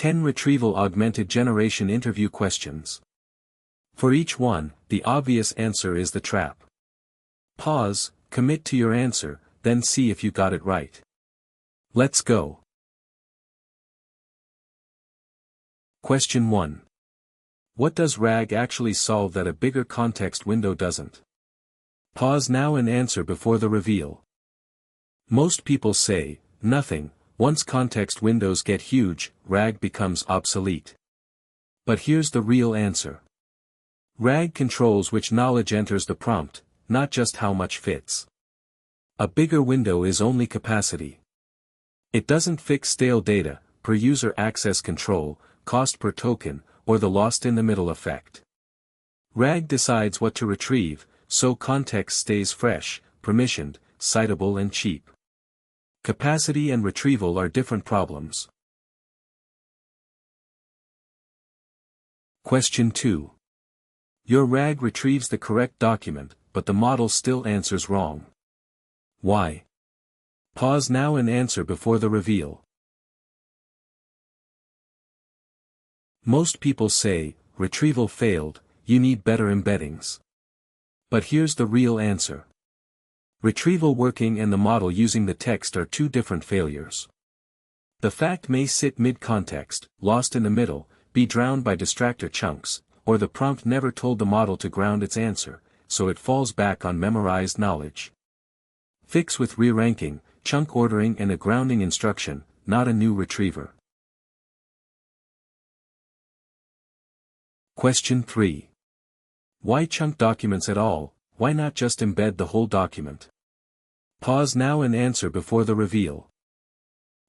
10 Retrieval Augmented Generation interview questions. For each one, the obvious answer is the trap. Pause, commit to your answer, then see if you got it right. Let's go. Question 1. What does RAG actually solve that a bigger context window doesn't? Pause now and answer before the reveal. Most people say, nothing. Once context windows get huge, RAG becomes obsolete. But here's the real answer. RAG controls which knowledge enters the prompt, not just how much fits. A bigger window is only capacity. It doesn't fix stale data, per user access control, cost per token, or the lost-in-the-middle effect. RAG decides what to retrieve, so context stays fresh, permissioned, citable and cheap. Capacity and retrieval are different problems. Question 2. Your RAG retrieves the correct document, but the model still answers wrong. Why? Pause now and answer before the reveal. Most people say, retrieval failed, you need better embeddings. But here's the real answer. Retrieval working and the model using the text are two different failures. The fact may sit mid-context, lost in the middle, be drowned by distractor chunks, or the prompt never told the model to ground its answer, so it falls back on memorized knowledge. Fix with reranking, chunk ordering and a grounding instruction, not a new retriever. Question 3. Why chunk documents at all? Why not just embed the whole document? Pause now and answer before the reveal.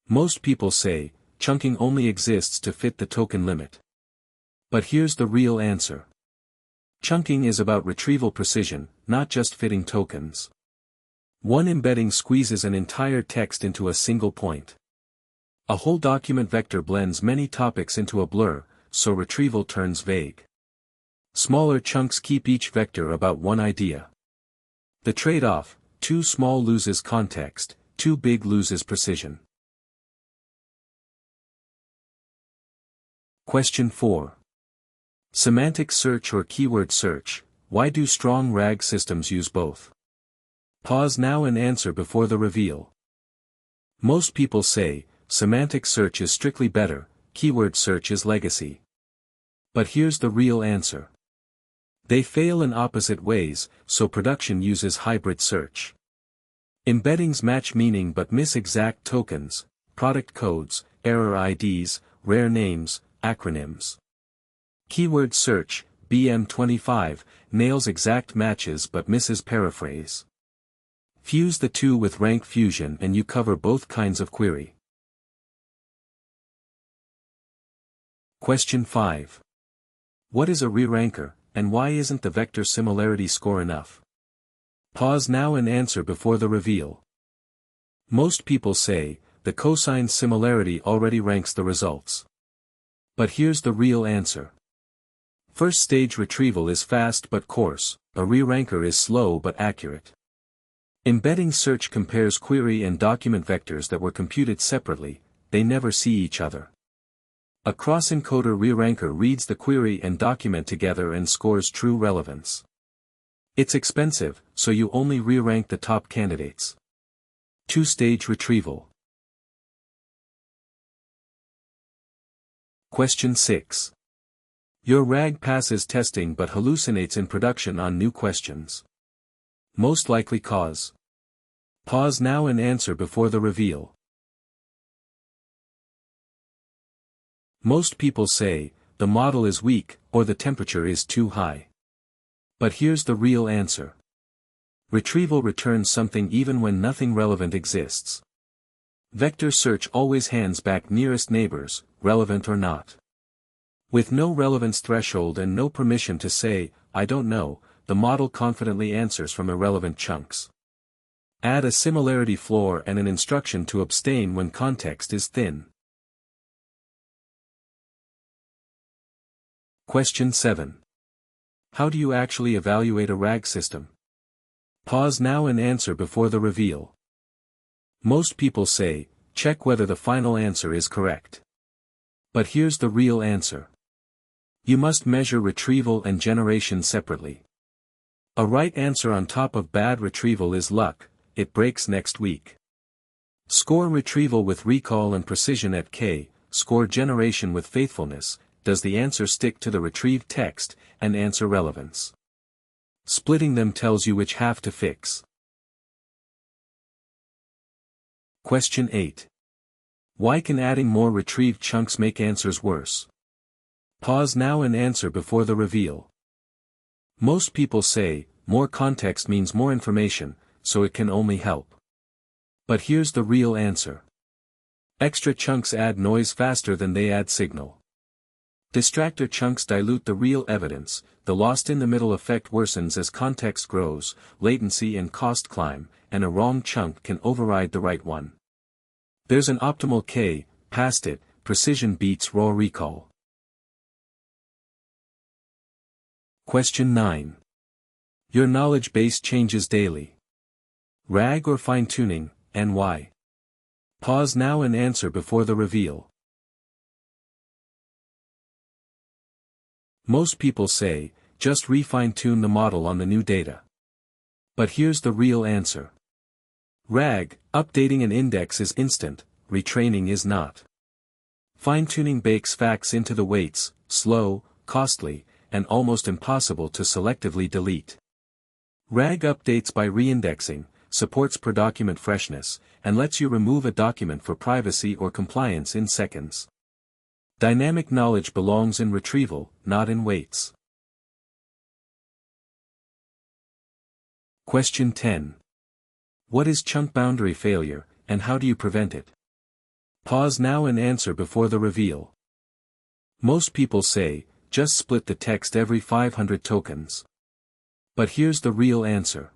Most people say, chunking only exists to fit the token limit. But here's the real answer. Chunking is about retrieval precision, not just fitting tokens. One embedding squeezes an entire text into a single point. A whole document vector blends many topics into a blur, so retrieval turns vague. Smaller chunks keep each vector about one idea. The trade-off, too small loses context, too big loses precision. Question 4. Semantic search or keyword search, why do strong RAG systems use both? Pause now and answer before the reveal. Most people say, semantic search is strictly better, keyword search is legacy. But here's the real answer. They fail in opposite ways, so production uses hybrid search. Embeddings match meaning but miss exact tokens, product codes, error IDs, rare names, acronyms. Keyword search, BM25, nails exact matches but misses paraphrase. Fuse the two with rank fusion and you cover both kinds of query. Question 5. What is a reranker, and why isn't the vector similarity score enough? Pause now and answer before the reveal. Most people say, the cosine similarity already ranks the results. But here's the real answer. First stage retrieval is fast but coarse, a reranker is slow but accurate. Embedding search compares query and document vectors that were computed separately, they never see each other. A cross-encoder reranker reads the query and document together and scores true relevance. It's expensive, so you only re-rank the top candidates. Two-stage retrieval. Question 6. Your RAG passes testing but hallucinates in production on new questions. Most likely cause. Pause now and answer before the reveal. Most people say, the model is weak, or the temperature is too high. But here's the real answer. Retrieval returns something even when nothing relevant exists. Vector search always hands back nearest neighbors, relevant or not. With no relevance threshold and no permission to say, I don't know, the model confidently answers from irrelevant chunks. Add a similarity floor and an instruction to abstain when context is thin. Question 7. How do you actually evaluate a RAG system? Pause now and answer before the reveal. Most people say, check whether the final answer is correct. But here's the real answer. You must measure retrieval and generation separately. A right answer on top of bad retrieval is luck, it breaks next week. Score retrieval with recall and precision at K, score generation with faithfulness, does the answer stick to the retrieved text, and answer relevance. Splitting them tells you which half to fix. Question 8. Why can adding more retrieved chunks make answers worse? Pause now and answer before the reveal. Most people say, more context means more information, so it can only help. But here's the real answer. Extra chunks add noise faster than they add signal. Distractor chunks dilute the real evidence, the lost-in-the-middle effect worsens as context grows, latency and cost climb, and a wrong chunk can override the right one. There's an optimal K, past it, precision beats raw recall. Question 9. Your knowledge base changes daily. RAG or fine-tuning, and why? Pause now and answer before the reveal. Most people say, just refine-tune the model on the new data. But here's the real answer. RAG, updating an index is instant, retraining is not. Fine-tuning bakes facts into the weights, slow, costly, and almost impossible to selectively delete. RAG updates by reindexing, supports per-document freshness, and lets you remove a document for privacy or compliance in seconds. Dynamic knowledge belongs in retrieval, not in weights. Question 10. What is chunk boundary failure, and how do you prevent it? Pause now and answer before the reveal. Most people say, just split the text every 500 tokens. But here's the real answer.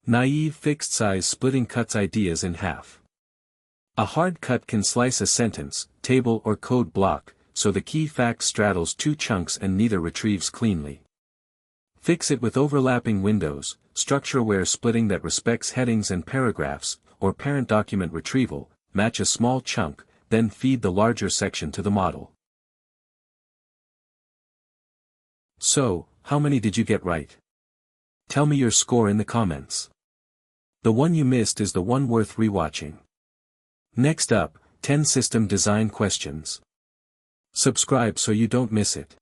Naive fixed-size splitting cuts ideas in half. A hard cut can slice a sentence, table or code block, so the key fact straddles two chunks and neither retrieves cleanly. Fix it with overlapping windows, structure-aware splitting that respects headings and paragraphs, or parent document retrieval, match a small chunk, then feed the larger section to the model. So, how many did you get right? Tell me your score in the comments. The one you missed is the one worth rewatching. Next up, 10 system design questions. Subscribe so you don't miss it.